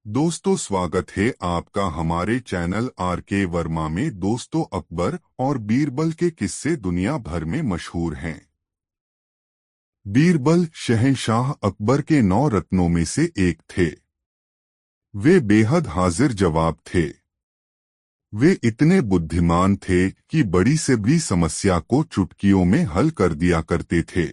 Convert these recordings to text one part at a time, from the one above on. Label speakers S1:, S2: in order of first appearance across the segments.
S1: दोस्तों, स्वागत है आपका हमारे चैनल आर के वर्मा में। दोस्तों, अकबर और बीरबल के किस्से दुनिया भर में मशहूर हैं। बीरबल शहंशाह अकबर के 9 रत्नों में से एक थे। वे बेहद हाजिर जवाब थे। वे इतने बुद्धिमान थे कि बड़ी से बड़ी समस्या को चुटकियों में हल कर दिया करते थे।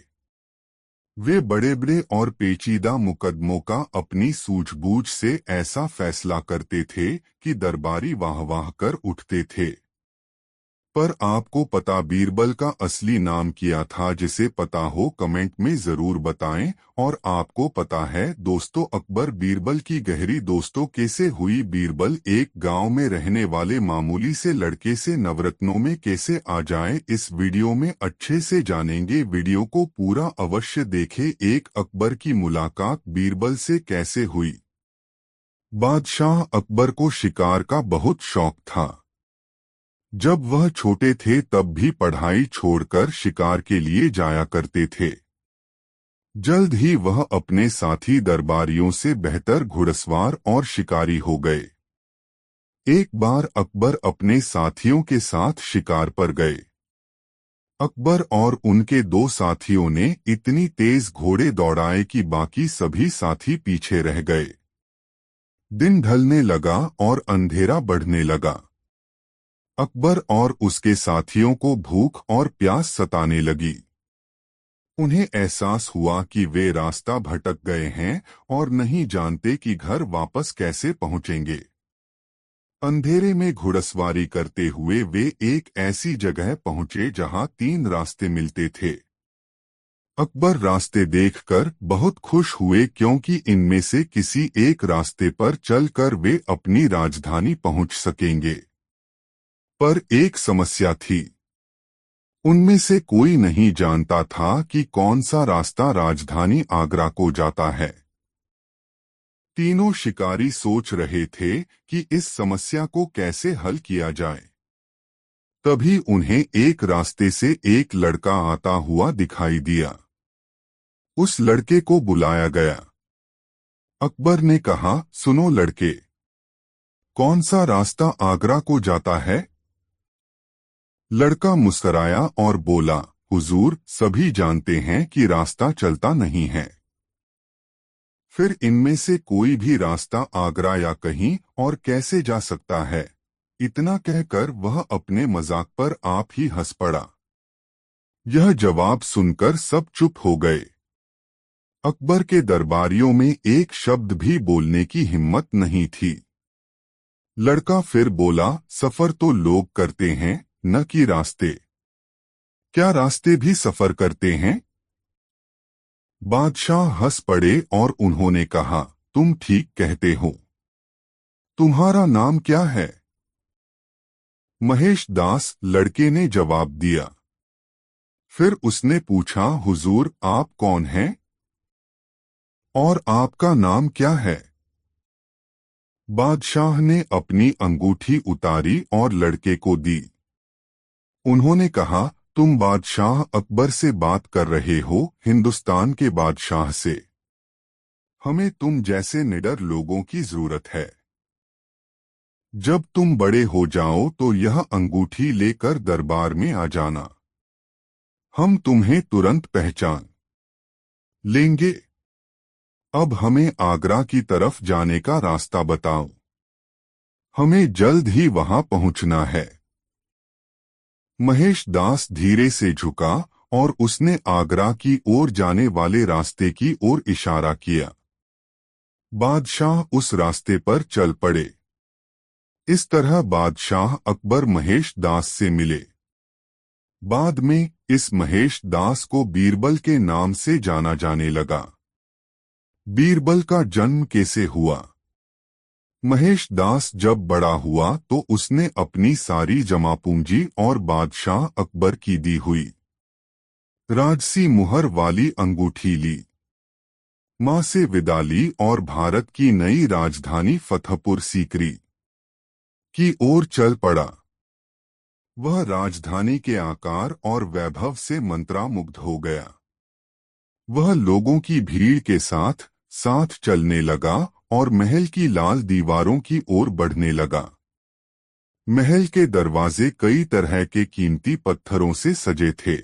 S1: वे बड़े बड़े और पेचीदा मुकदमों का अपनी सूझबूझ से ऐसा फैसला करते थे कि दरबारी वाह वाह कर उठते थे। पर आपको पता बीरबल का असली नाम क्या था? जिसे पता हो कमेंट में जरूर बताएं। और आपको पता है दोस्तों, अकबर बीरबल की गहरी दोस्तों कैसे हुई? बीरबल एक गांव में रहने वाले मामूली से लड़के से नवरत्नों में कैसे आ जाए, इस वीडियो में अच्छे से जानेंगे। वीडियो को पूरा अवश्य देखें। एक अकबर की मुलाकात बीरबल से कैसे हुई? बादशाह अकबर को शिकार का बहुत शौक था। जब वह छोटे थे तब भी पढ़ाई छोड़कर शिकार के लिए जाया करते थे। जल्द ही वह अपने साथी दरबारियों से बेहतर घुड़सवार और शिकारी हो गए। एक बार अकबर अपने साथियों के साथ शिकार पर गए। अकबर और उनके 2 साथियों ने इतनी तेज घोड़े दौड़ाए कि बाकी सभी साथी पीछे रह गए। दिन ढलने लगा और अंधेरा बढ़ने लगा। अकबर और उसके साथियों को भूख और प्यास सताने लगी। उन्हें एहसास हुआ कि वे रास्ता भटक गए हैं और नहीं जानते कि घर वापस कैसे पहुंचेंगे। अंधेरे में घुड़सवारी करते हुए वे एक ऐसी जगह पहुंचे जहां 3 रास्ते मिलते थे। अकबर रास्ते देखकर बहुत खुश हुए क्योंकि इनमें से किसी एक रास्ते पर चलकर वे अपनी राजधानी पहुंच सकेंगे। पर एक समस्या थी। उनमें से कोई नहीं जानता था कि कौन सा रास्ता राजधानी आगरा को जाता है। तीनों शिकारी सोच रहे थे कि इस समस्या को कैसे हल किया जाए। तभी उन्हें एक रास्ते से एक लड़का आता हुआ दिखाई दिया। उस लड़के को बुलाया गया। अकबर ने कहा, सुनो लड़के, कौन सा रास्ता आगरा को जाता है? लड़का मुस्कराया और बोला, हुजूर, सभी जानते हैं कि रास्ता चलता नहीं है। फिर इनमें से कोई भी रास्ता आगरा या कहीं और कैसे जा सकता है? इतना कहकर वह अपने मजाक पर आप ही हंस पड़ा। यह जवाब सुनकर सब चुप हो गए। अकबर के दरबारियों में एक शब्द भी बोलने की हिम्मत नहीं थी। लड़का फिर बोला, सफर तो लोग करते हैं, न कि रास्ते। क्या रास्ते भी सफर करते हैं? बादशाह हंस पड़े और उन्होंने कहा, तुम ठीक कहते हो। तुम्हारा नाम क्या है? महेश दास, लड़के ने जवाब दिया। फिर उसने पूछा, हुजूर, आप कौन हैं? और आपका नाम क्या है? बादशाह ने अपनी अंगूठी उतारी और लड़के को दी। उन्होंने कहा, तुम बादशाह अकबर से बात कर रहे हो, हिंदुस्तान के बादशाह से। हमें तुम जैसे निडर लोगों की जरूरत है। जब तुम बड़े हो जाओ तो यह अंगूठी लेकर दरबार में आ जाना। हम तुम्हें तुरंत पहचान लेंगे। अब हमें आगरा की तरफ जाने का रास्ता बताओ। हमें जल्द ही वहां पहुंचना है। महेश दास धीरे से झुका और उसने आगरा की ओर जाने वाले रास्ते की ओर इशारा किया। बादशाह उस रास्ते पर चल पड़े। इस तरह बादशाह अकबर महेश दास से मिले। बाद में इस महेश दास को बीरबल के नाम से जाना जाने लगा। बीरबल का जन्म कैसे हुआ? महेश दास जब बड़ा हुआ तो उसने अपनी सारी जमा पूंजी और बादशाह अकबर की दी हुई राजसी मुहर वाली अंगूठी ली। मां से विदा ली और भारत की नई राजधानी फतेहपुर सीकरी की ओर चल पड़ा। वह राजधानी के आकार और वैभव से मंत्रामुग्ध हो गया। वह लोगों की भीड़ के साथ साथ चलने लगा और महल की लाल दीवारों की ओर बढ़ने लगा। महल के दरवाजे कई तरह के कीमती पत्थरों से सजे थे।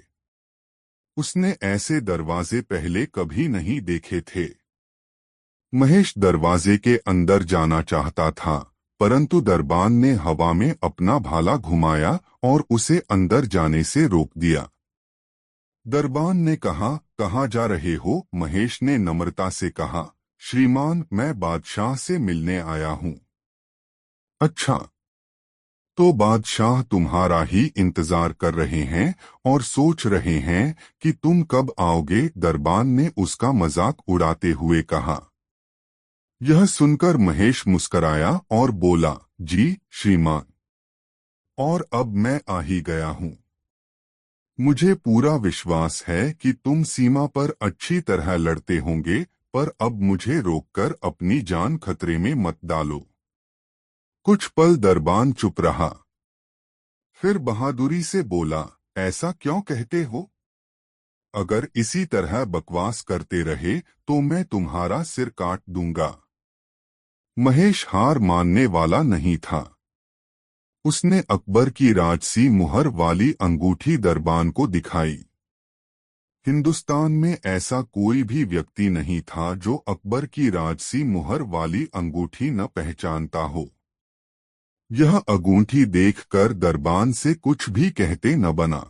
S1: उसने ऐसे दरवाजे पहले कभी नहीं देखे थे। महेश दरवाजे के अंदर जाना चाहता था, परंतु दरबान ने हवा में अपना भाला घुमाया और उसे अंदर जाने से रोक दिया। दरबान ने कहा, कहाँ जा रहे हो? महेश ने नम्रता से कहा, श्रीमान, मैं बादशाह से मिलने आया हूँ। अच्छा, तो बादशाह तुम्हारा ही इंतजार कर रहे हैं और सोच रहे हैं कि तुम कब आओगे? दरबान ने उसका मजाक उड़ाते हुए कहा। यह सुनकर महेश मुस्कराया और बोला, जी श्रीमान, और अब मैं आ ही गया हूँ। मुझे पूरा विश्वास है कि तुम सीमा पर अच्छी तरह लड़ते होंगे, पर अब मुझे रोककर अपनी जान खतरे में मत डालो। कुछ पल दरबान चुप रहा, फिर बहादुरी से बोला, ऐसा क्यों कहते हो? अगर इसी तरह बकवास करते रहे तो मैं तुम्हारा सिर काट दूंगा। महेश हार मानने वाला नहीं था। उसने अकबर की राजसी मुहर वाली अंगूठी दरबान को दिखाई। हिंदुस्तान में ऐसा कोई भी व्यक्ति नहीं था जो अकबर की राजसी मुहर वाली अंगूठी न पहचानता हो। यह अंगूठी देखकर दरबान से कुछ भी कहते न बना।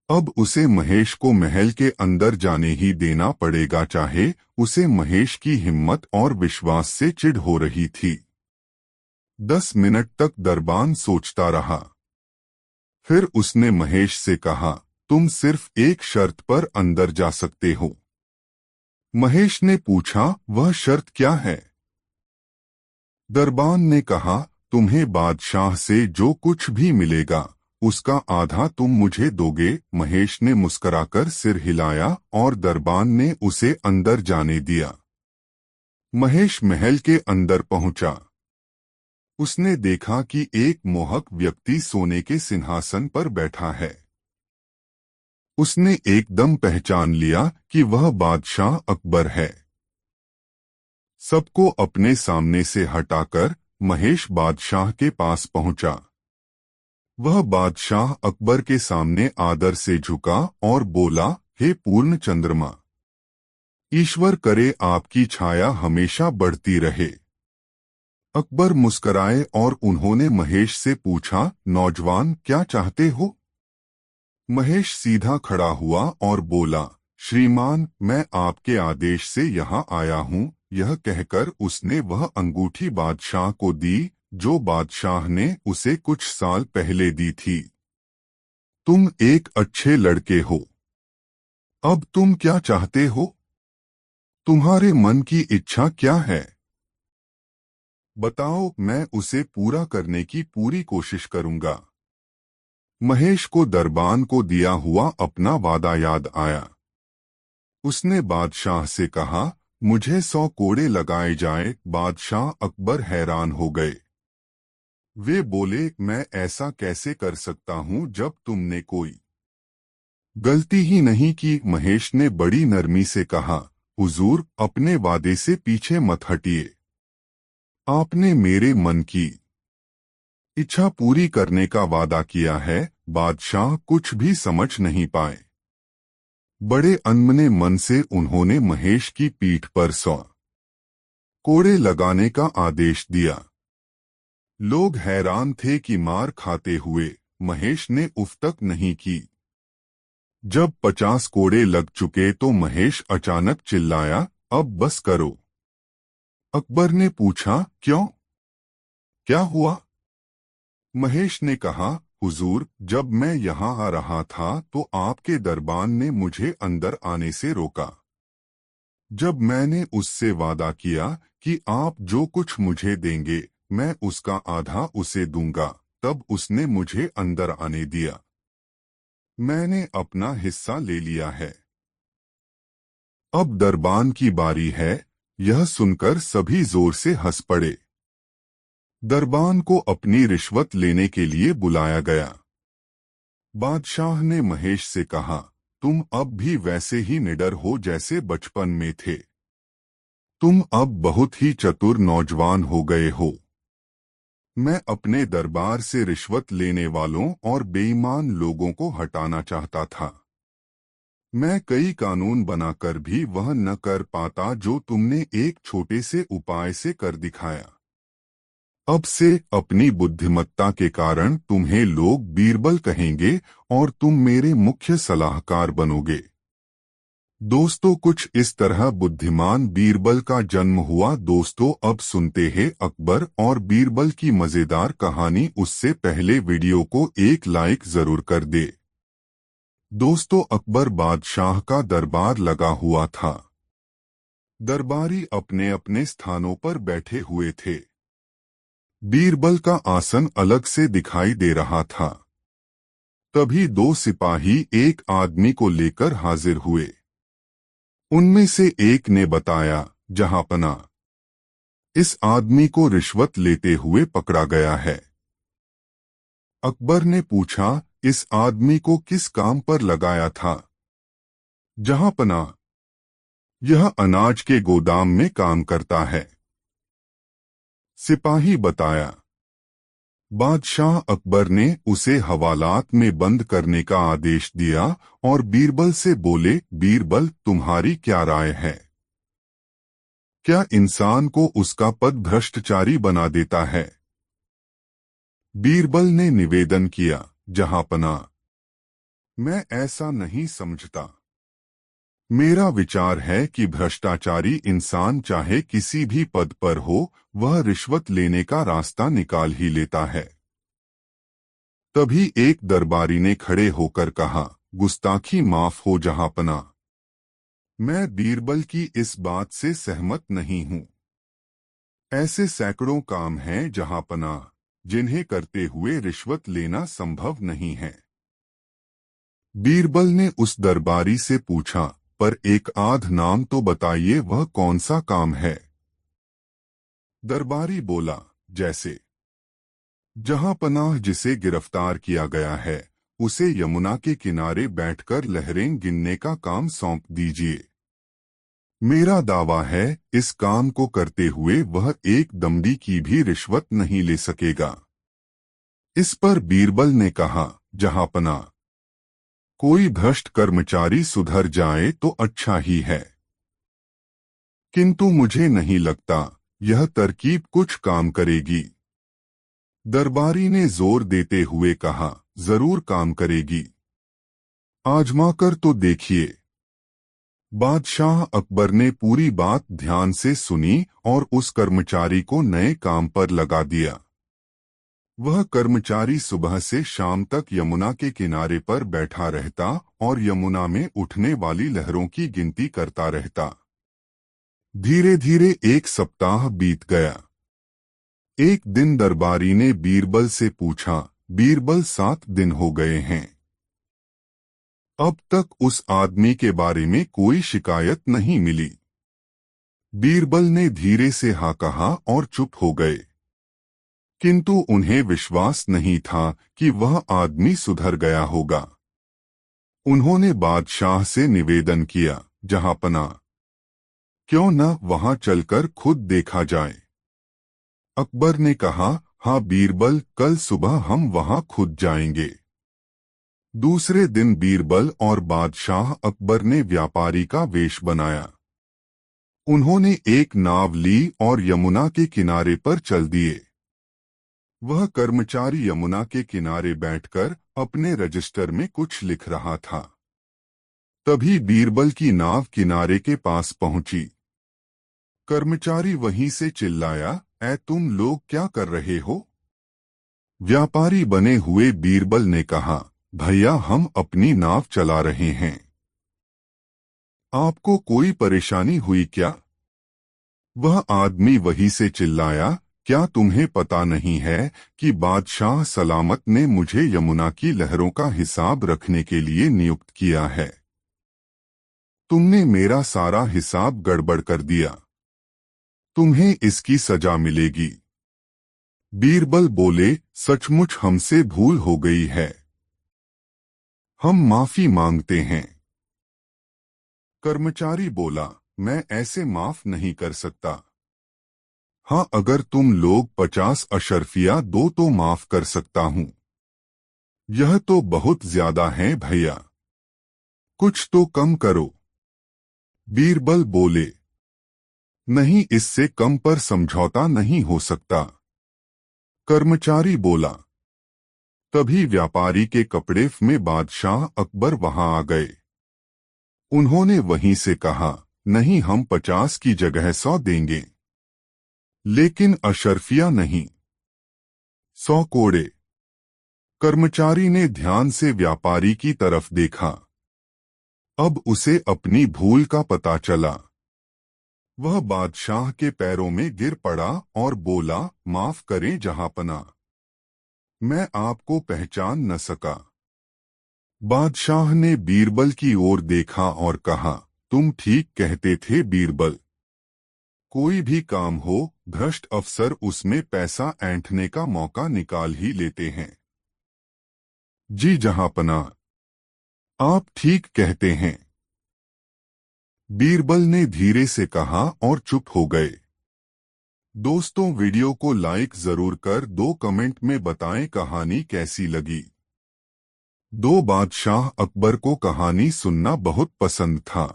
S1: अब उसे महेश को महल के अंदर जाने ही देना पड़ेगा, चाहे उसे महेश की हिम्मत और विश्वास से चिढ़ हो रही थी। 10 मिनट तक दरबान सोचता रहा। फिर उसने महेश से कहा, तुम सिर्फ एक शर्त पर अंदर जा सकते हो। महेश ने पूछा, वह शर्त क्या है? दरबान ने कहा, तुम्हें बादशाह से जो कुछ भी मिलेगा उसका आधा तुम मुझे दोगे। महेश ने मुस्कुराकर सिर हिलाया और दरबान ने उसे अंदर जाने दिया। महेश महल के अंदर पहुंचा। उसने देखा कि एक मोहक व्यक्ति सोने के सिंहासन पर बैठा है। उसने एकदम पहचान लिया कि वह बादशाह अकबर है। सबको अपने सामने से हटाकर महेश बादशाह के पास पहुंचा। वह बादशाह अकबर के सामने आदर से झुका और बोला, हे पूर्ण चंद्रमा, ईश्वर करे आपकी छाया हमेशा बढ़ती रहे। अकबर मुस्कराए और उन्होंने महेश से पूछा, नौजवान, क्या चाहते हो? महेश सीधा खड़ा हुआ और बोला, श्रीमान, मैं आपके आदेश से यहाँ आया हूँ। यह कहकर उसने वह अंगूठी बादशाह को दी जो बादशाह ने उसे कुछ साल पहले दी थी। तुम एक अच्छे लड़के हो। अब तुम क्या चाहते हो? तुम्हारे मन की इच्छा क्या है? बताओ, मैं उसे पूरा करने की पूरी कोशिश करूंगा। महेश को दरबान को दिया हुआ अपना वादा याद आया। उसने बादशाह से कहा, मुझे 100 कोड़े लगाए जाए। बादशाह अकबर हैरान हो गए। वे बोले, मैं ऐसा कैसे कर सकता हूँ जब तुमने कोई गलती ही नहीं की। महेश ने बड़ी नरमी से कहा, हुजूर, अपने वादे से पीछे मत हटिए। आपने मेरे मन की इच्छा पूरी करने का वादा किया है। बादशाह कुछ भी समझ नहीं पाए। बड़े अनमने मन से उन्होंने महेश की पीठ पर 100 कोड़े लगाने का आदेश दिया। लोग हैरान थे कि मार खाते हुए महेश ने उफ तक नहीं की। जब 50 कोड़े लग चुके तो महेश अचानक चिल्लाया, अब बस करो। अकबर ने पूछा, क्यों? क्या हुआ? महेश ने कहा, हुजूर, जब मैं यहाँ आ रहा था तो आपके दरबान ने मुझे अंदर आने से रोका। जब मैंने उससे वादा किया कि आप जो कुछ मुझे देंगे मैं उसका आधा उसे दूंगा, तब उसने मुझे अंदर आने दिया। मैंने अपना हिस्सा ले लिया है। अब दरबान की बारी है। यह सुनकर सभी जोर से हंस पड़े। दरबान को अपनी रिश्वत लेने के लिए बुलाया गया। बादशाह ने महेश से कहा, तुम अब भी वैसे ही निडर हो जैसे बचपन में थे। तुम अब बहुत ही चतुर नौजवान हो गए हो। मैं अपने दरबार से रिश्वत लेने वालों और बेईमान लोगों को हटाना चाहता था। मैं कई कानून बनाकर भी वह न कर पाता जो तुमने एक छोटे से उपाय से कर दिखाया। अब से अपनी बुद्धिमत्ता के कारण तुम्हें लोग बीरबल कहेंगे और तुम मेरे मुख्य सलाहकार बनोगे। दोस्तों, कुछ इस तरह बुद्धिमान बीरबल का जन्म हुआ। दोस्तों, अब सुनते हैं अकबर और बीरबल की मजेदार कहानी। उससे पहले वीडियो को एक लाइक जरूर कर दे। दोस्तों, अकबर बादशाह का दरबार लगा हुआ था। दरबारी अपने अपने स्थानों पर बैठे हुए थे। बीरबल का आसन अलग से दिखाई दे रहा था। तभी दो सिपाही एक आदमी को लेकर हाजिर हुए। उनमें से एक ने बताया, जहांपना, इस आदमी को रिश्वत लेते हुए पकड़ा गया है। अकबर ने पूछा, इस आदमी को किस काम पर लगाया था? जहांपना, यह अनाज के गोदाम में काम करता है। सिपाही बताया। बादशाह अकबर ने उसे हवालात में बंद करने का आदेश दिया और बीरबल से बोले, बीरबल, तुम्हारी क्या राय है? क्या इंसान को उसका पद भ्रष्टाचारी बना देता है? बीरबल ने निवेदन किया, जहांपना, मैं ऐसा नहीं समझता। मेरा विचार है कि भ्रष्टाचारी इंसान चाहे किसी भी पद पर हो, वह रिश्वत लेने का रास्ता निकाल ही लेता है। तभी एक दरबारी ने खड़े होकर कहा, गुस्ताखी माफ हो जहांपना। मैं बीरबल की इस बात से सहमत नहीं हूं। ऐसे सैकड़ों काम हैं जहांपना, जिन्हें करते हुए रिश्वत लेना संभव नहीं है। बीरबल ने उस दरबारी से पूछा, पर एक आध नाम तो बताइए, वह कौन सा काम है? दरबारी बोला, जैसे जहांपनाह, जिसे गिरफ्तार किया गया है, उसे यमुना के किनारे बैठकर लहरें गिनने का काम सौंप दीजिए। मेरा दावा है, इस काम को करते हुए वह एक दमड़ी की भी रिश्वत नहीं ले सकेगा। इस पर बीरबल ने कहा, जहांपना, कोई भ्रष्ट कर्मचारी सुधर जाए तो अच्छा ही है, किंतु मुझे नहीं लगता यह तरकीब कुछ काम करेगी। दरबारी ने जोर देते हुए कहा, जरूर काम करेगी, आजमाकर तो देखिए। बादशाह अकबर ने पूरी बात ध्यान से सुनी और उस कर्मचारी को नए काम पर लगा दिया। वह कर्मचारी सुबह से शाम तक यमुना के किनारे पर बैठा रहता और यमुना में उठने वाली लहरों की गिनती करता रहता। धीरे धीरे एक सप्ताह बीत गया। एक दिन दरबारी ने बीरबल से पूछा, बीरबल, 7 दिन हो गए हैं, अब तक उस आदमी के बारे में कोई शिकायत नहीं मिली। बीरबल ने धीरे से हाँ कहा और चुप हो गए। किंतु उन्हें विश्वास नहीं था कि वह आदमी सुधर गया होगा। उन्होंने बादशाह से निवेदन किया, जहांपना, क्यों न वहां चलकर खुद देखा जाए? अकबर ने कहा, हाँ बीरबल, कल सुबह हम वहां खुद जाएंगे। दूसरे दिन बीरबल और बादशाह अकबर ने व्यापारी का वेश बनाया। उन्होंने एक नाव ली और यमुना के किनारे पर चल दिए। वह कर्मचारी यमुना के किनारे बैठकर अपने रजिस्टर में कुछ लिख रहा था। तभी बीरबल की नाव किनारे के पास पहुंची। कर्मचारी वहीं से चिल्लाया, ऐ तुम लोग क्या कर रहे हो? व्यापारी बने हुए बीरबल ने कहा, भैया, हम अपनी नाव चला रहे हैं। आपको कोई परेशानी हुई क्या? वह आदमी वहीं से चिल्लाया, क्या तुम्हें पता नहीं है कि बादशाह सलामत ने मुझे यमुना की लहरों का हिसाब रखने के लिए नियुक्त किया है? तुमने मेरा सारा हिसाब गड़बड़ कर दिया। तुम्हें इसकी सजा मिलेगी। बीरबल बोले, सचमुच हमसे भूल हो गई है, हम माफी मांगते हैं। कर्मचारी बोला, मैं ऐसे माफ नहीं कर सकता। हाँ, अगर तुम लोग 50 अशर्फिया दो तो माफ कर सकता हूँ। यह तो बहुत ज्यादा है भैया, कुछ तो कम करो। बीरबल बोले, नहीं, इससे कम पर समझौता नहीं हो सकता। कर्मचारी बोला। तभी व्यापारी के कपड़े में बादशाह अकबर वहां आ गए। उन्होंने वहीं से कहा, नहीं, हम 50 की जगह 100 देंगे, लेकिन अशर्फिया नहीं, 100 कोड़े। कर्मचारी ने ध्यान से व्यापारी की तरफ देखा। अब उसे अपनी भूल का पता चला। वह बादशाह के पैरों में गिर पड़ा और बोला, माफ करें जहांपना, मैं आपको पहचान न सका। बादशाह ने बीरबल की ओर देखा और कहा, तुम ठीक कहते थे बीरबल। कोई भी काम हो, भ्रष्ट अफसर उसमें पैसा ऐंठने का मौका निकाल ही लेते हैं। जी जहांपना, आप ठीक कहते हैं, बीरबल ने धीरे से कहा और चुप हो गए। दोस्तों, वीडियो को लाइक जरूर कर दो, कमेंट में बताएं कहानी कैसी लगी। दो बादशाह अकबर को कहानी सुनना बहुत पसंद था।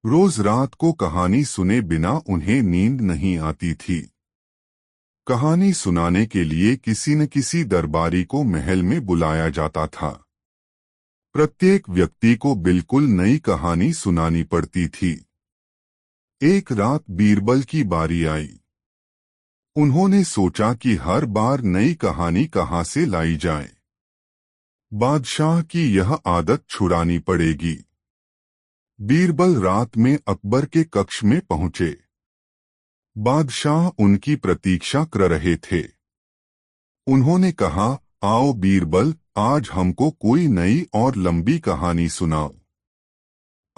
S1: रोज रात को कहानी सुने बिना उन्हें नींद नहीं आती थी। कहानी सुनाने के लिए किसी न किसी दरबारी को महल में बुलाया जाता था। प्रत्येक व्यक्ति को बिल्कुल नई कहानी सुनानी पड़ती थी। एक रात बीरबल की बारी आई। उन्होंने सोचा कि हर बार नई कहानी कहाँ से लाई जाए। बादशाह की यह आदत छुड़ानी पड़ेगी। बीरबल रात में अकबर के कक्ष में पहुंचे। बादशाह उनकी प्रतीक्षा कर रहे थे। उन्होंने कहा, आओ बीरबल, आज हमको कोई नई और लंबी कहानी सुनाओ।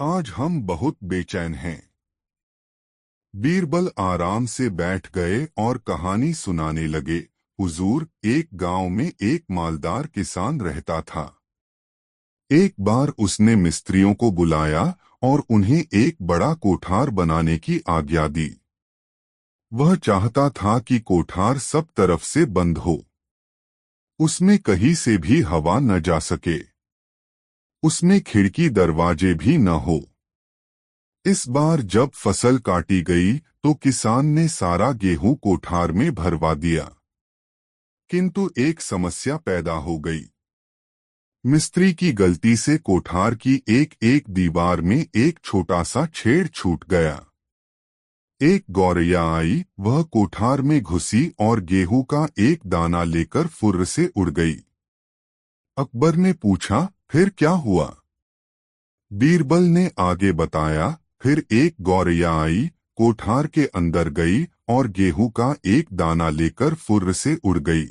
S1: आज हम बहुत बेचैन हैं। बीरबल आराम से बैठ गए और कहानी सुनाने लगे। हुजूर, एक गांव में एक मालदार किसान रहता था। एक बार उसने मिस्त्रियों को बुलाया और उन्हें एक बड़ा कोठार बनाने की आज्ञा दी। वह चाहता था कि कोठार सब तरफ से बंद हो, उसमें कहीं से भी हवा न जा सके, उसमें खिड़की दरवाजे भी न हो। इस बार जब फसल काटी गई तो किसान ने सारा गेहूं कोठार में भरवा दिया, किंतु एक समस्या पैदा हो गई। मिस्त्री की गलती से कोठार की एक एक दीवार में एक छोटा सा छेद छूट गया। एक गौरैया आई, वह कोठार में घुसी और गेहूं का एक दाना लेकर फुर्र से उड़ गई। अकबर ने पूछा, फिर क्या हुआ? बीरबल ने आगे बताया, फिर एक गौरैया आई, कोठार के अंदर गई और गेहूं का एक दाना लेकर फुर्र से उड़ गई।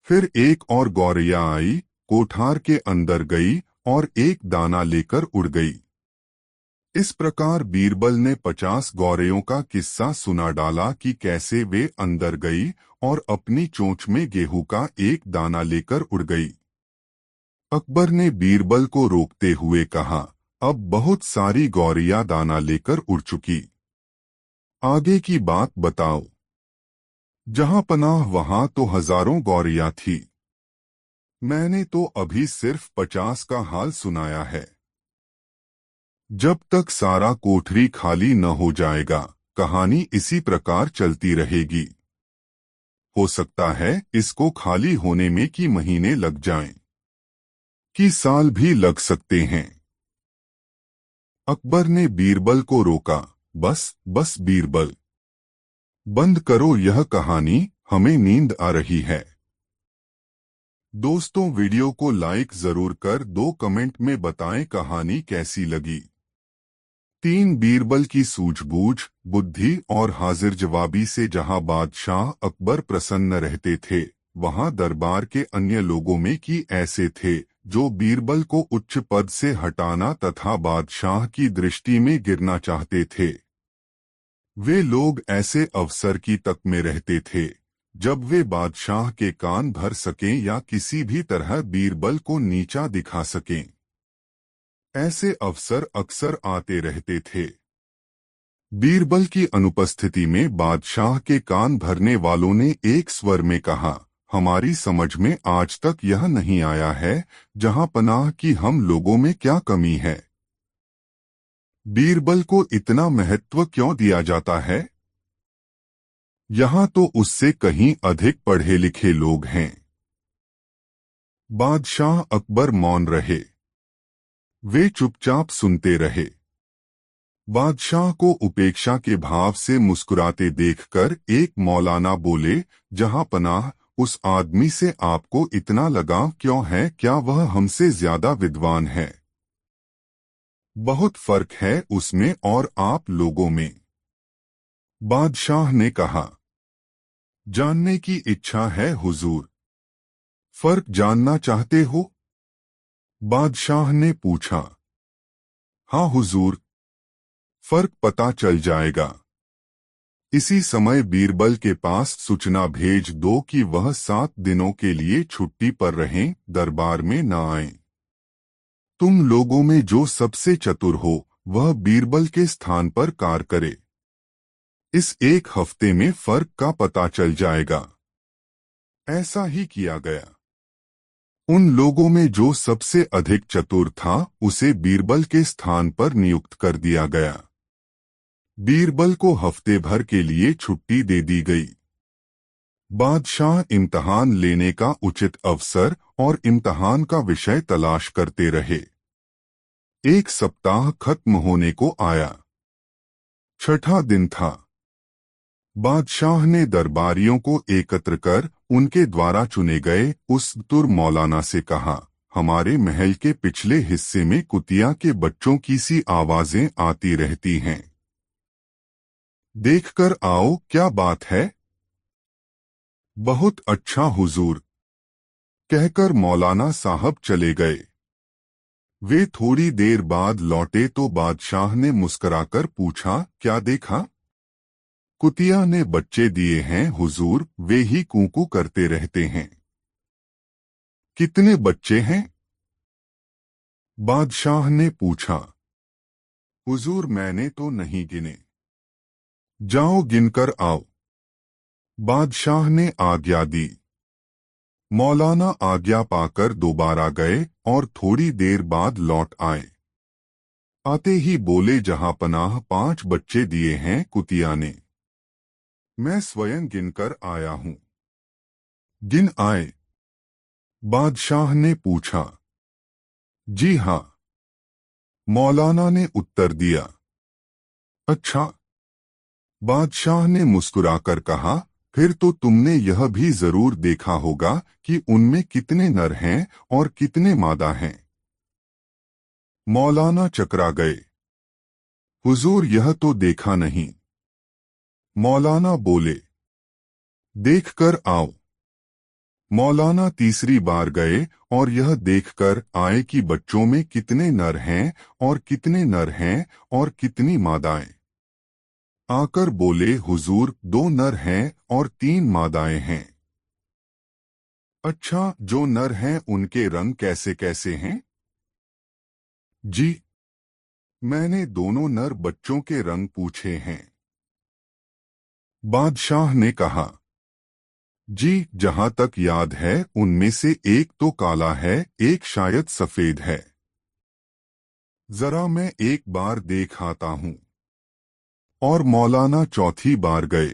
S1: फिर एक और गौरैया आई, कोठार के अंदर गई और एक दाना लेकर उड़ गई। इस प्रकार बीरबल ने 50 गौरैयों का किस्सा सुना डाला कि कैसे वे अंदर गई और अपनी चोंच में गेहूं का एक दाना लेकर उड़ गई। अकबर ने बीरबल को रोकते हुए कहा, अब बहुत सारी गौरैया दाना लेकर उड़ चुकी, आगे की बात बताओ। जहां पनाह वहां तो हजारों गौरैया थी। मैंने तो अभी सिर्फ 50 का हाल सुनाया है। जब तक सारा कोठरी खाली न हो जाएगा, कहानी इसी प्रकार चलती रहेगी। हो सकता है इसको खाली होने में कि महीने लग जाएं, कि साल भी लग सकते हैं। अकबर ने बीरबल को रोका, बस बीरबल, बंद करो यह कहानी, हमें नींद आ रही है। दोस्तों, वीडियो को लाइक जरूर कर दो, कमेंट में बताएं कहानी कैसी लगी। 3 बीरबल की सूझबूझ, बुद्धि और हाजिर जवाबी से जहां बादशाह अकबर प्रसन्न रहते थे, वहां दरबार के अन्य लोगों में की ऐसे थे जो बीरबल को उच्च पद से हटाना तथा बादशाह की दृष्टि में गिरना चाहते थे। वे लोग ऐसे अवसर की तक में रहते थे जब वे बादशाह के कान भर सकें या किसी भी तरह बीरबल को नीचा दिखा सकें। ऐसे अवसर अक्सर आते रहते थे। बीरबल की अनुपस्थिति में बादशाह के कान भरने वालों ने एक स्वर में कहा, हमारी समझ में आज तक यह नहीं आया है जहां पनाह की हम लोगों में क्या कमी है। बीरबल को इतना महत्व क्यों दिया जाता है? यहाँ तो उससे कहीं अधिक पढ़े लिखे लोग हैं। बादशाह अकबर मौन रहे। वे चुपचाप सुनते रहे। बादशाह को उपेक्षा के भाव से मुस्कुराते देखकर एक मौलाना बोले, जहां पनाह, उस आदमी से आपको इतना लगाव क्यों है? क्या वह हमसे ज्यादा विद्वान है? बहुत फर्क है उसमें और आप लोगों में। बादशाह ने कहा, जानने की इच्छा है हुजूर। फर्क जानना चाहते हो? बादशाह ने पूछा। हाँ हुजूर, फर्क पता चल जाएगा। इसी समय बीरबल के पास सूचना भेज दो कि वह 7 दिनों के लिए छुट्टी पर रहें, दरबार में न आएं। तुम लोगों में जो सबसे चतुर हो वह बीरबल के स्थान पर कार्य करे। इस एक हफ्ते में फर्क का पता चल जाएगा। ऐसा ही किया गया। उन लोगों में जो सबसे अधिक चतुर था उसे बीरबल के स्थान पर नियुक्त कर दिया गया। बीरबल को हफ्ते भर के लिए छुट्टी दे दी गई। बादशाह इम्तहान लेने का उचित अवसर और इम्तहान का विषय तलाश करते रहे। एक सप्ताह खत्म होने को आया। छठा दिन था। बादशाह ने दरबारियों को एकत्र कर उनके द्वारा चुने गए उस तुर मौलाना से कहा, हमारे महल के पिछले हिस्से में कुतिया के बच्चों की सी आवाजें आती रहती हैं। देखकर आओ क्या बात है। बहुत अच्छा हुजूर, कहकर मौलाना साहब चले गए। वे थोड़ी देर बाद लौटे तो बादशाह ने मुस्कुराकर पूछा, क्या देखा? कुतिया ने बच्चे दिए हैं हुजूर, वे ही कूकू करते रहते हैं। कितने बच्चे हैं? बादशाह ने पूछा। हुजूर मैंने तो नहीं गिने। जाओ गिनकर आओ। बादशाह ने आज्ञा दी। मौलाना आज्ञा पाकर दोबारा गए और थोड़ी देर बाद लौट आए। आते ही बोले, जहां पनाह 5 बच्चे दिए हैं कुतिया ने। मैं स्वयं गिनकर आया हूं। गिन आए? बादशाह ने पूछा। जी हाँ, मौलाना ने उत्तर दिया। अच्छा। बादशाह ने मुस्कुराकर कहा, फिर तो तुमने यह भी जरूर देखा होगा कि उनमें कितने नर हैं और कितने मादा हैं। मौलाना चकरा गए। हुजूर यह तो देखा नहीं। मौलाना बोले। देखकर आओ। मौलाना तीसरी बार गए और यह देखकर आए कि बच्चों में कितने नर हैं और कितने नर हैं और कितनी मादाएं। आकर बोले, हुजूर 2 नर हैं और 3 मादाएं हैं। अच्छा, जो नर हैं उनके रंग कैसे कैसे हैं? जी, मैंने दोनों नर बच्चों के रंग पूछे हैं। बादशाह ने कहा। जी, जहां तक याद है उनमें से एक तो काला है, एक शायद सफेद है। जरा मैं एक बार देख आता हूं। और मौलाना चौथी बार गए।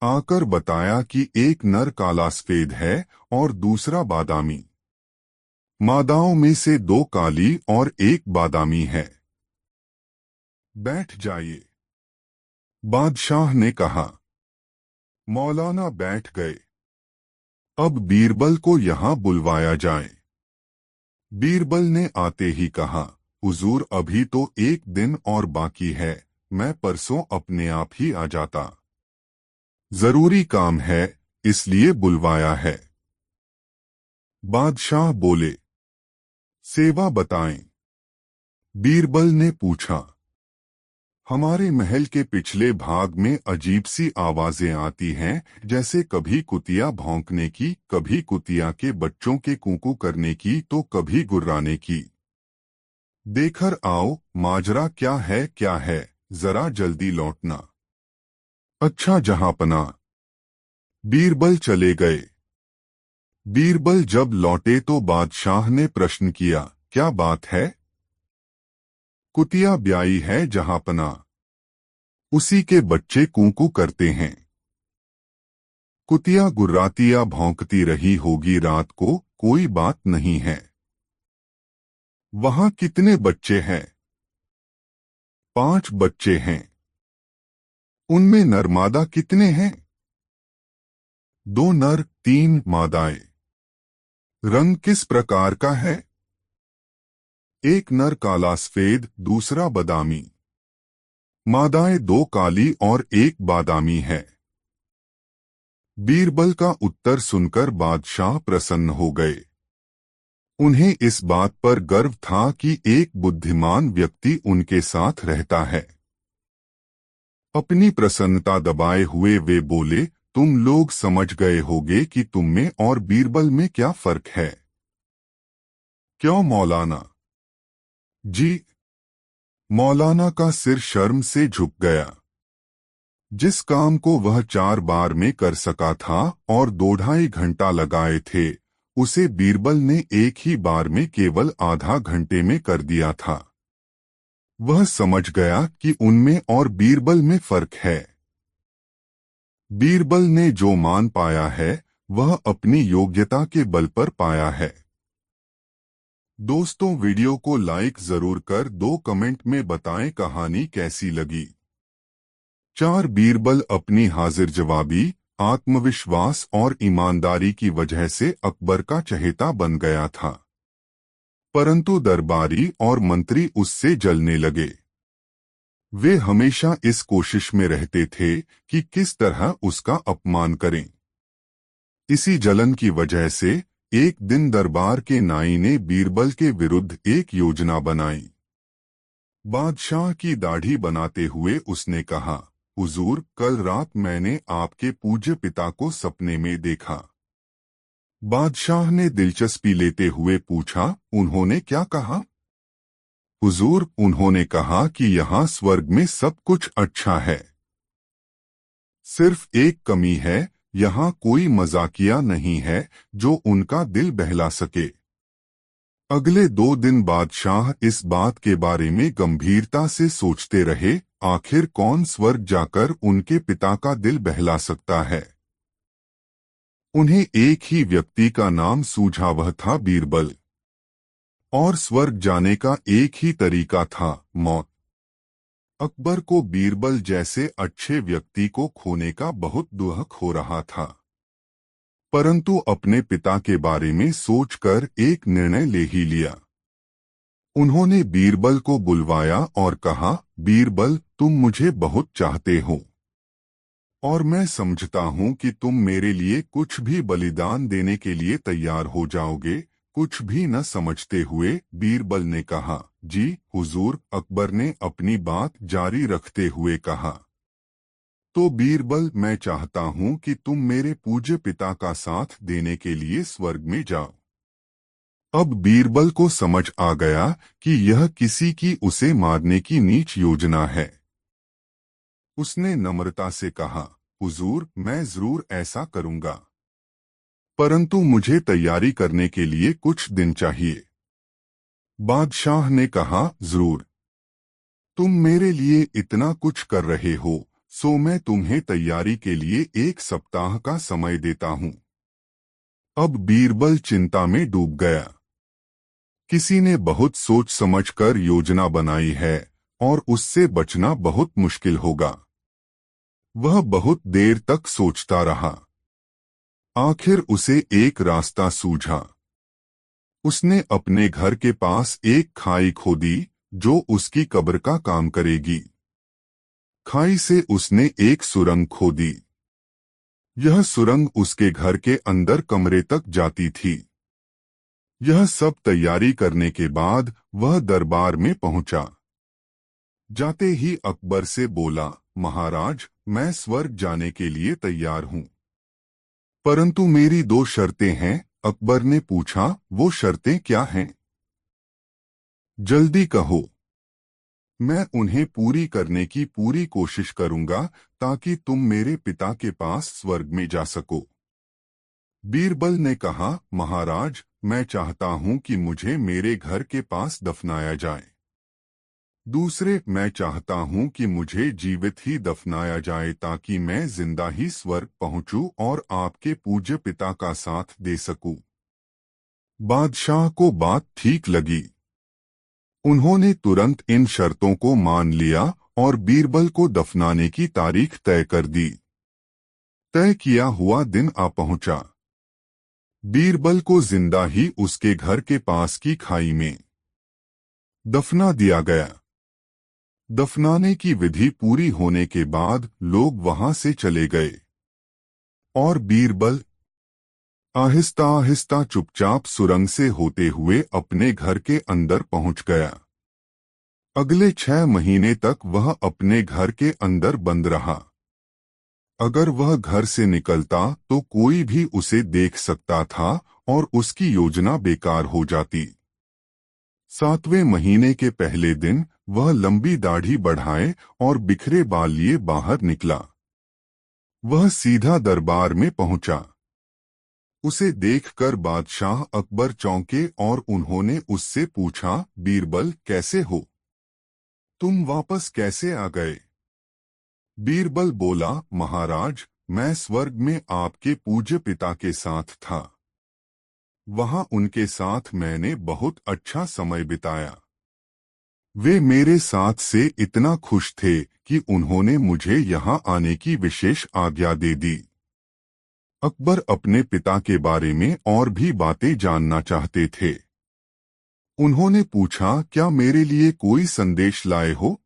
S1: आकर बताया कि एक नर काला सफेद है और दूसरा बादामी। मादाओं में से 2 काली और एक बादामी है। बैठ जाइए, बादशाह ने कहा। मौलाना बैठ गए। अब बीरबल को यहाँ बुलवाया जाए। बीरबल ने आते ही कहा, हुजूर अभी तो 1 दिन और बाकी है, मैं परसों अपने आप ही आ जाता। जरूरी काम है इसलिए बुलवाया है। बादशाह बोले। सेवा बताएं। बीरबल ने पूछा। हमारे महल के पिछले भाग में अजीब सी आवाजें आती हैं, जैसे कभी कुतिया भौंकने की, कभी कुतिया के बच्चों के कूकू करने की तो कभी गुर्राने की। देखकर आओ माजरा क्या है, जरा जल्दी लौटना। अच्छा जहांपना। बीरबल चले गए। बीरबल जब लौटे तो बादशाह ने प्रश्न किया, क्या बात है? कुतिया ब्याई है जहांपना। उसी के बच्चे कूकू करते हैं। कुतिया गुर्राती या भौंकती रही होगी रात को, कोई बात नहीं है। वहां कितने बच्चे हैं? 5 बच्चे हैं। उनमें नरमादा कितने हैं? 2 नर 3 मादाएं। रंग किस प्रकार का है? एक नर काला सफेद, दूसरा बादामी। मादाएं 2 काली और 1 बादामी है। बीरबल का उत्तर सुनकर बादशाह प्रसन्न हो गए। उन्हें इस बात पर गर्व था कि एक बुद्धिमान व्यक्ति उनके साथ रहता है। अपनी प्रसन्नता दबाए हुए वे बोले, तुम लोग समझ गए होगे कि तुम में और बीरबल में क्या फर्क है। क्यों मौलाना जी? मौलाना का सिर शर्म से झुक गया। जिस काम को वह 4 बार में कर सका था और 2-2.5 घंटा लगाए थे, उसे बीरबल ने एक ही बार में केवल आधा घंटे में कर दिया था। वह समझ गया कि उनमें और बीरबल में फर्क है। बीरबल ने जो मान पाया है वह अपनी योग्यता के बल पर पाया है। दोस्तों, वीडियो को लाइक जरूर कर 2 कमेंट में बताएं कहानी कैसी लगी। 4 बीरबल अपनी हाजिर जवाबी, आत्मविश्वास और ईमानदारी की वजह से अकबर का चहेता बन गया था। परंतु दरबारी और मंत्री उससे जलने लगे। वे हमेशा इस कोशिश में रहते थे कि किस तरह उसका अपमान करें। इसी जलन की वजह से एक दिन दरबार के नाई ने बीरबल के विरुद्ध एक योजना बनाई। बादशाह की दाढ़ी बनाते हुए उसने कहा, हुजूर, कल रात मैंने आपके पूज्य पिता को सपने में देखा। बादशाह ने दिलचस्पी लेते हुए पूछा, उन्होंने क्या कहा? हुजूर, उन्होंने कहा कि यहाँ स्वर्ग में सब कुछ अच्छा है। सिर्फ एक कमी है, यहाँ कोई मजाकिया नहीं है जो उनका दिल बहला सके। अगले 2 दिन बादशाह इस बात के बारे में गंभीरता से सोचते रहे, आखिर कौन स्वर्ग जाकर उनके पिता का दिल बहला सकता है। उन्हें एक ही व्यक्ति का नाम सूझा, वह था बीरबल। और स्वर्ग जाने का एक ही तरीका था, मौत। अकबर को बीरबल जैसे अच्छे व्यक्ति को खोने का बहुत दुख हो रहा था। परंतु अपने पिता के बारे में सोचकर एक निर्णय ले ही लिया। उन्होंने बीरबल को बुलवाया और कहा, बीरबल, तुम मुझे बहुत चाहते हो और मैं समझता हूं कि तुम मेरे लिए कुछ भी बलिदान देने के लिए तैयार हो जाओगे। कुछ भी न समझते हुए बीरबल ने कहा, जी हुजूर। अकबर ने अपनी बात जारी रखते हुए कहा, तो बीरबल, मैं चाहता हूं कि तुम मेरे पूज्य पिता का साथ देने के लिए स्वर्ग में जाओ। अब बीरबल को समझ आ गया कि यह किसी की उसे मारने की नीच योजना है। उसने नम्रता से कहा, हुजूर, मैं जरूर ऐसा करूंगा, परंतु मुझे तैयारी करने के लिए कुछ दिन चाहिए। बादशाह ने कहा, जरूर। तुम मेरे लिए इतना कुछ कर रहे हो, सो मैं तुम्हें तैयारी के लिए 1 सप्ताह का समय देता हूं। अब बीरबल चिंता में डूब गया। किसी ने बहुत सोच समझकर योजना बनाई है और उससे बचना बहुत मुश्किल होगा। वह बहुत देर तक सोचता रहा। आखिर उसे एक रास्ता सूझा। उसने अपने घर के पास एक खाई खोदी जो उसकी कब्र का काम करेगी। खाई से उसने एक सुरंग खोदी। यह सुरंग उसके घर के अंदर कमरे तक जाती थी। यह सब तैयारी करने के बाद वह दरबार में पहुंचा। जाते ही अकबर से बोला, महाराज, मैं स्वर्ग जाने के लिए तैयार हूं, परंतु मेरी 2 शर्तें हैं। अकबर ने पूछा, वो शर्तें क्या हैं? जल्दी कहो। मैं उन्हें पूरी करने की पूरी कोशिश करूंगा ताकि तुम मेरे पिता के पास स्वर्ग में जा सको। बीरबल ने कहा, महाराज, मैं चाहता हूं कि मुझे मेरे घर के पास दफनाया जाए। दूसरे, मैं चाहता हूं कि मुझे जीवित ही दफनाया जाए ताकि मैं जिंदा ही स्वर्ग पहुंचूं और आपके पूज्य पिता का साथ दे सकूं। बादशाह को बात ठीक लगी। उन्होंने तुरंत इन शर्तों को मान लिया और बीरबल को दफनाने की तारीख तय कर दी। तय किया हुआ दिन आ पहुंचा। बीरबल को जिंदा ही उसके घर के पास की खाई में दफना दिया गया। दफनाने की विधि पूरी होने के बाद लोग वहां से चले गए और बीरबल आहिस्ता आहिस्ता चुपचाप सुरंग से होते हुए अपने घर के अंदर पहुंच गया। अगले 6 महीने तक वह अपने घर के अंदर बंद रहा। अगर वह घर से निकलता तो कोई भी उसे देख सकता था और उसकी योजना बेकार हो जाती। 7वें महीने के पहले दिन वह लंबी दाढ़ी बढ़ाए और बिखरे बाल लिए बाहर निकला। वह सीधा दरबार में पहुंचा। उसे देखकर बादशाह अकबर चौंके और उन्होंने उससे पूछा, बीरबल, कैसे हो? तुम वापस कैसे आ गए? बीरबल बोला, महाराज, मैं स्वर्ग में आपके पूज्य पिता के साथ था। वहां उनके साथ मैंने बहुत अच्छा समय बिताया। वे मेरे साथ से इतना खुश थे कि उन्होंने मुझे यहाँ आने की विशेष आज्ञा दे दी। अकबर अपने पिता के बारे में और भी बातें जानना चाहते थे। उन्होंने पूछा, क्या मेरे लिए कोई संदेश लाए हो?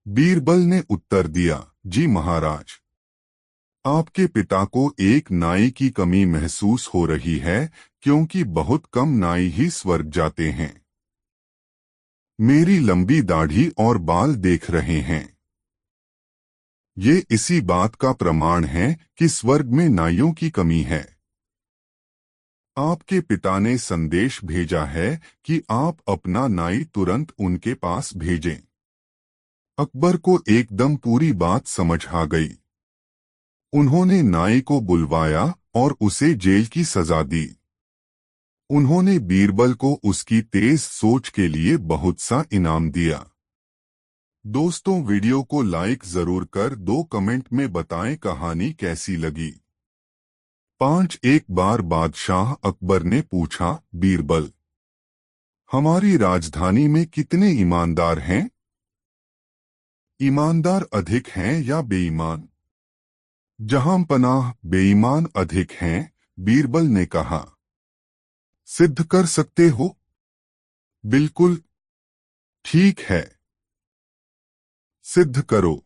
S1: बीरबल ने उत्तर दिया, जी महाराज। आपके पिता को एक नाई की कमी महसूस हो रही है क्योंकि बहुत कम नाई ही स्वर्ग जाते हैं। मेरी लंबी दाढ़ी और बाल देख रहे हैं। ये इसी बात का प्रमाण है कि स्वर्ग में नाइयों की कमी है। आपके पिता ने संदेश भेजा है कि आप अपना नाई तुरंत उनके पास भेजें। अकबर को एकदम पूरी बात समझ आ गई। उन्होंने नाई को बुलवाया और उसे जेल की सजा दी। उन्होंने बीरबल को उसकी तेज सोच के लिए बहुत सा इनाम दिया। दोस्तों, वीडियो को लाइक जरूर कर 2 कमेंट में बताएं कहानी कैसी लगी। 5 एक बार बादशाह अकबर ने पूछा, बीरबल, हमारी राजधानी में कितने ईमानदार हैं? ईमानदार अधिक हैं या बेईमान? जहां पनाह बेईमान अधिक हैं, बीरबल ने कहा। सिद्ध कर सकते हो? बिल्कुल ठीक है, सिद्ध करो।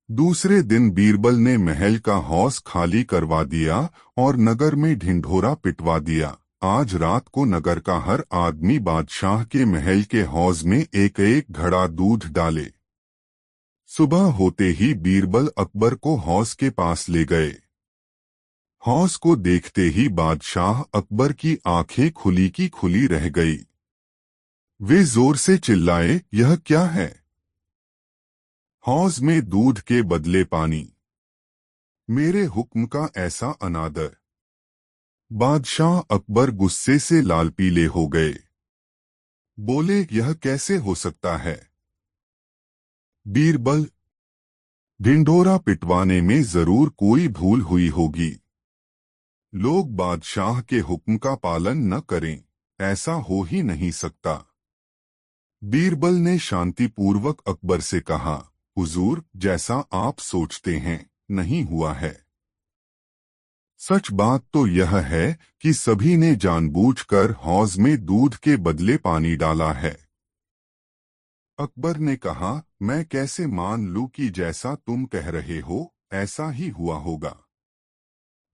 S1: दूसरे दिन बीरबल ने महल का हौस खाली करवा दिया और नगर में ढिंढोरा पिटवा दिया। आज रात को नगर का हर आदमी बादशाह के महल के हौज में एक एक घड़ा दूध डाले। सुबह होते ही बीरबल अकबर को हौज के पास ले गए। हौज को देखते ही बादशाह अकबर की आंखें खुली की खुली रह गई। वे जोर से चिल्लाए, यह क्या है? हौज में दूध के बदले पानी। मेरे हुक्म का ऐसा अनादर। बादशाह अकबर गुस्से से लाल पीले हो गए। बोले, यह कैसे हो सकता है? बीरबल, ढिंढोरा पिटवाने में जरूर कोई भूल हुई होगी। लोग बादशाह के हुक्म का पालन न करें, ऐसा हो ही नहीं सकता। बीरबल ने शांतिपूर्वक अकबर से कहा, हुजूर, जैसा आप सोचते हैं नहीं हुआ है। सच बात तो यह है कि सभी ने जानबूझकर हौज में दूध के बदले पानी डाला है। अकबर ने कहा, मैं कैसे मान लूं कि जैसा तुम कह रहे हो ऐसा ही हुआ होगा?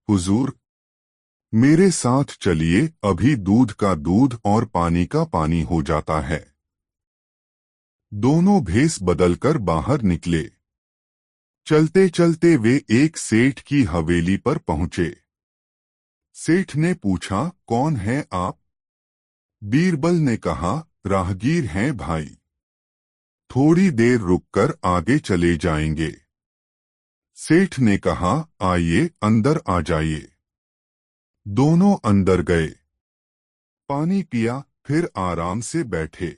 S1: हुजूर, मेरे साथ चलिए, अभी दूध का दूध और पानी का पानी हो जाता है। दोनों भेस बदलकर बाहर निकले। चलते चलते वे एक सेठ की हवेली पर पहुंचे। सेठ ने पूछा, कौन है आप? बीरबल ने कहा, राहगीर हैं भाई, थोड़ी देर रुककर आगे चले जाएंगे। सेठ ने कहा, आइए अंदर आ जाइए। दोनों अंदर गए, पानी पिया, फिर आराम से बैठे।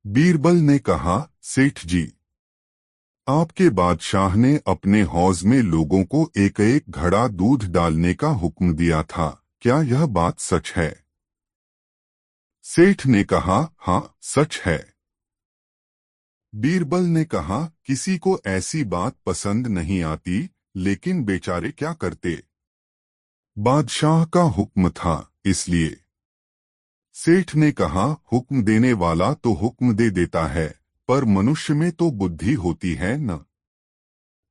S1: बीरबल ने कहा, सेठ जी, आपके बादशाह ने अपने हौज में लोगों को एक एक घड़ा दूध डालने का हुक्म दिया था, क्या यह बात सच है? सेठ ने कहा, हाँ सच है। बीरबल ने कहा, किसी को ऐसी बात पसंद नहीं आती, लेकिन बेचारे क्या करते, बादशाह का हुक्म था इसलिए। सेठ ने कहा, हुक्म देने वाला तो हुक्म दे देता है, पर मनुष्य में तो बुद्धि होती है न।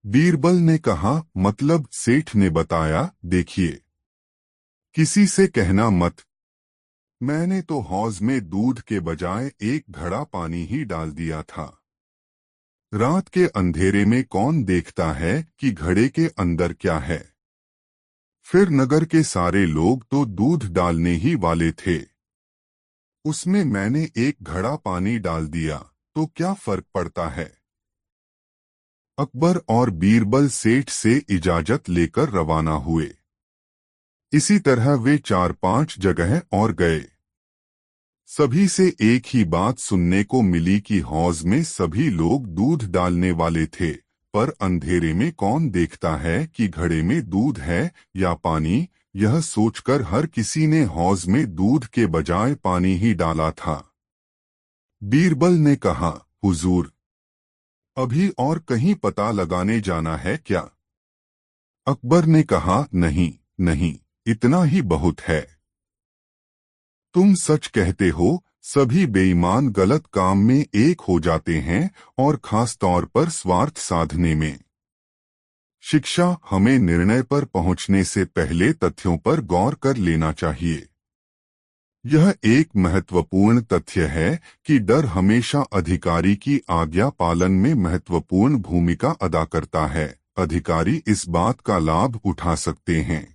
S1: बीरबल ने कहा, मतलब? सेठ ने बताया, देखिए, किसी से कहना मत, मैंने तो हौज में दूध के बजाय एक घड़ा पानी ही डाल दिया था। रात के अंधेरे में कौन देखता है कि घड़े के अंदर क्या है। फिर नगर के सारे लोग तो दूध डालने ही वाले थे, उसमें मैंने एक घड़ा पानी डाल दिया तो क्या फर्क पड़ता है। अकबर और बीरबल सेठ से इजाजत लेकर रवाना हुए। इसी तरह वे 4-5 जगह और गए। सभी से एक ही बात सुनने को मिली कि हौज में सभी लोग दूध डालने वाले थे, पर अंधेरे में कौन देखता है कि घड़े में दूध है या पानी। यह सोचकर हर किसी ने हौज में दूध के बजाय पानी ही डाला था। बीरबल ने कहा, हुजूर, अभी और कहीं पता लगाने जाना है क्या? अकबर ने कहा, नहीं नहीं, इतना ही बहुत है। तुम सच कहते हो, सभी बेईमान गलत काम में एक हो जाते हैं, और खास तौर पर स्वार्थ साधने में। शिक्षा हमें निर्णय पर पहुंचने से पहले तथ्यों पर गौर कर लेना चाहिए। यह एक महत्वपूर्ण तथ्य है कि डर हमेशा अधिकारी की आज्ञा पालन में महत्वपूर्ण भूमिका अदा करता है। अधिकारी इस बात का लाभ उठा सकते हैं।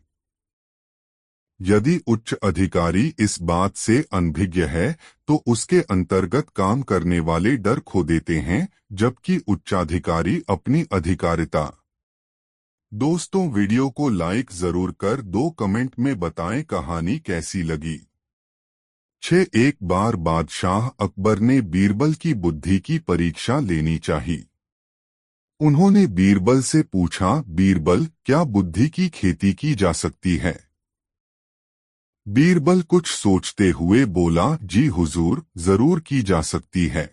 S1: यदि उच्च अधिकारी इस बात से अनभिज्ञ है तो उसके अंतर्गत काम करने वाले डर खो देते हैं, जबकि उच्चाधिकारी अपनी अधिकारिता। दोस्तों, वीडियो को लाइक जरूर कर 2 कमेंट में बताएं कहानी कैसी लगी। 6 एक बार बादशाह अकबर ने बीरबल की बुद्धि की परीक्षा लेनी चाहिए। उन्होंने बीरबल से पूछा, बीरबल, क्या बुद्धि की खेती की जा सकती है? बीरबल कुछ सोचते हुए बोला, जी हुजूर, जरूर की जा सकती है।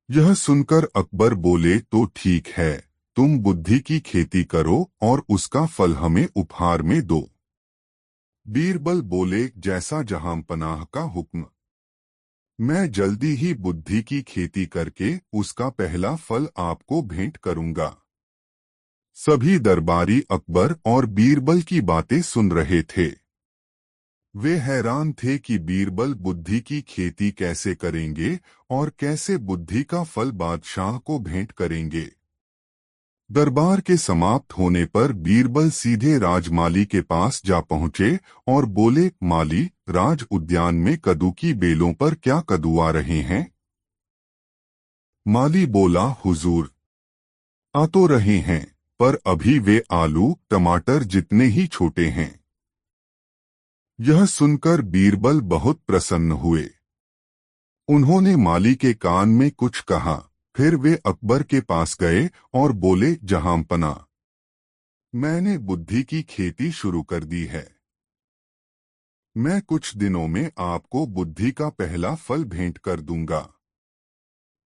S1: यह सुनकर अकबर बोले, तो ठीक है, तुम बुद्धि की खेती करो और उसका फल हमें उपहार में दो। बीरबल बोले, जैसा जहांपनाह का हुक्म। मैं जल्दी ही बुद्धि की खेती करके उसका पहला फल आपको भेंट करूंगा। सभी दरबारी अकबर और बीरबल की बातें सुन रहे थे। वे हैरान थे कि बीरबल बुद्धि की खेती कैसे करेंगे और कैसे बुद्धि का फल बादशाह को भेंट करेंगे। दरबार के समाप्त होने पर बीरबल सीधे राजमाली के पास जा पहुंचे और बोले, माली, राज उद्यान में कद्दू की बेलों पर क्या कद्दू आ रहे हैं? माली बोला, हुजूर, आ तो रहे हैं, पर अभी वे आलू टमाटर जितने ही छोटे हैं। यह सुनकर बीरबल बहुत प्रसन्न हुए। उन्होंने माली के कान में कुछ कहा, फिर वे अकबर के पास गए और बोले, जहांपना, मैंने बुद्धि की खेती शुरू कर दी है। मैं कुछ दिनों में आपको बुद्धि का पहला फल भेंट कर दूंगा।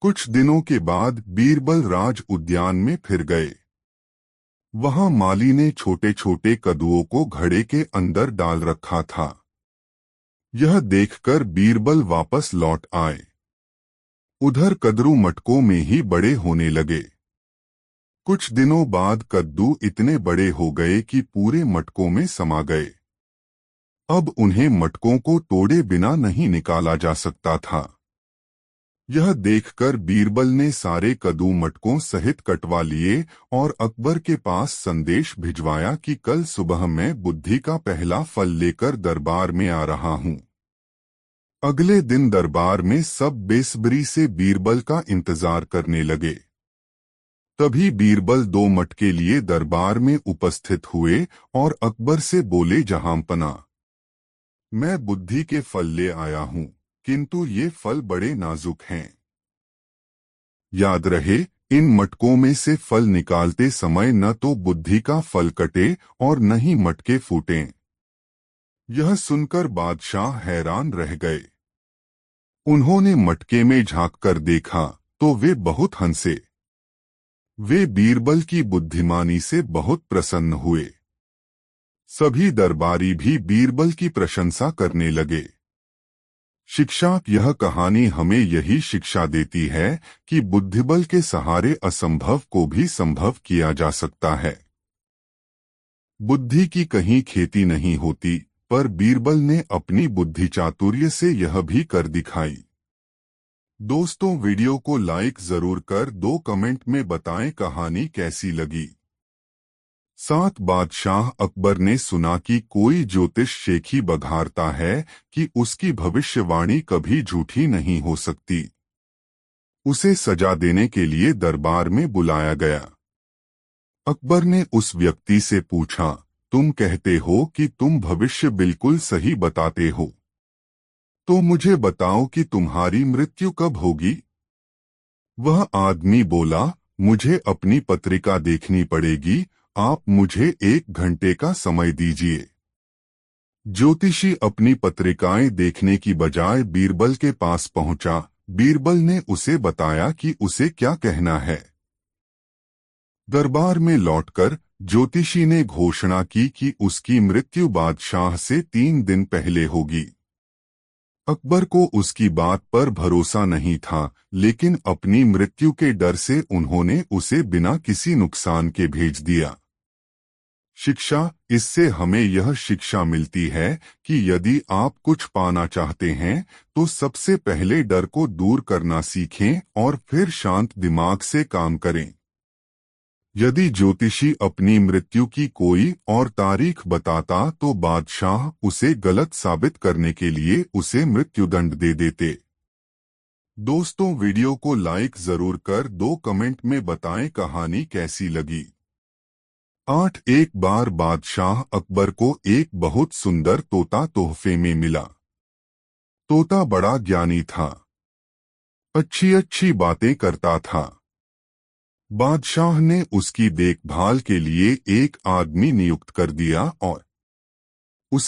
S1: कुछ दिनों के बाद बीरबल राज उद्यान में फिर गए। वहां माली ने छोटे छोटे कद्दुओं को घड़े के अंदर डाल रखा था। यह देखकर बीरबल वापस लौट आए। उधर कद्दू मटकों में ही बड़े होने लगे। कुछ दिनों बाद कद्दू इतने बड़े हो गए कि पूरे मटकों में समा गए। अब उन्हें मटकों को तोड़े बिना नहीं निकाला जा सकता था। यह देखकर बीरबल ने सारे कद्दू मटकों सहित कटवा लिए और अकबर के पास संदेश भिजवाया कि कल सुबह मैं बुद्धि का पहला फल लेकर दरबार में आ रहा हूं। अगले दिन दरबार में सब बेसब्री से बीरबल का इंतजार करने लगे। तभी बीरबल 2 मटके लिए दरबार में उपस्थित हुए और अकबर से बोले, जहांपना, मैं बुद्धि के फल ले आया हूं, किंतु ये फल बड़े नाजुक हैं। याद रहे, इन मटकों में से फल निकालते समय न तो बुद्धि का फल कटे और न ही मटके फूटें। यह सुनकर बादशाह हैरान रह गए। उन्होंने मटके में झांककर देखा तो वे बहुत हंसे। वे बीरबल की बुद्धिमानी से बहुत प्रसन्न हुए। सभी दरबारी भी बीरबल की प्रशंसा करने लगे। शिक्षा, यह कहानी हमें यही शिक्षा देती है कि बुद्धिबल के सहारे असंभव को भी संभव किया जा सकता है। बुद्धि की कहीं खेती नहीं होती, पर बीरबल ने अपनी बुद्धि चातुर्य से यह भी कर दिखाई। दोस्तों, वीडियो को लाइक जरूर कर 2 कमेंट में बताएं कहानी कैसी लगी। 7 बादशाह अकबर ने सुना कि कोई ज्योतिष शेखी बघारता है कि उसकी भविष्यवाणी कभी झूठी नहीं हो सकती। उसे सजा देने के लिए दरबार में बुलाया गया। अकबर ने उस व्यक्ति से पूछा, तुम कहते हो कि तुम भविष्य बिल्कुल सही बताते हो, तो मुझे बताओ कि तुम्हारी मृत्यु कब होगी। वह आदमी बोला, मुझे अपनी पत्रिका देखनी पड़ेगी, आप मुझे 1 घंटे का समय दीजिए। ज्योतिषी अपनी पत्रिकाएं देखने की बजाय बीरबल के पास पहुंचा। बीरबल ने उसे बताया कि उसे क्या कहना है। दरबार में लौटकर ज्योतिषी ने घोषणा की कि उसकी मृत्यु बादशाह से 3 दिन पहले होगी। अकबर को उसकी बात पर भरोसा नहीं था, लेकिन अपनी मृत्यु के डर से उन्होंने उसे बिना किसी नुकसान के भेज दिया। शिक्षा, इससे हमें यह शिक्षा मिलती है कि यदि आप कुछ पाना चाहते हैं तो सबसे पहले डर को दूर करना सीखें और फिर शांत दिमाग से काम करें। यदि ज्योतिषी अपनी मृत्यु की कोई और तारीख बताता तो बादशाह उसे गलत साबित करने के लिए उसे मृत्युदंड दे देते। दोस्तों, वीडियो को लाइक जरूर कर 2 कमेंट में बताएं कहानी कैसी लगी। 8 एक बार बादशाह अकबर को एक बहुत सुंदर तोता तोहफे में मिला। तोता बड़ा ज्ञानी था, अच्छी अच्छी बातें करता था। बादशाह ने उसकी देखभाल के लिए एक आदमी नियुक्त कर दिया और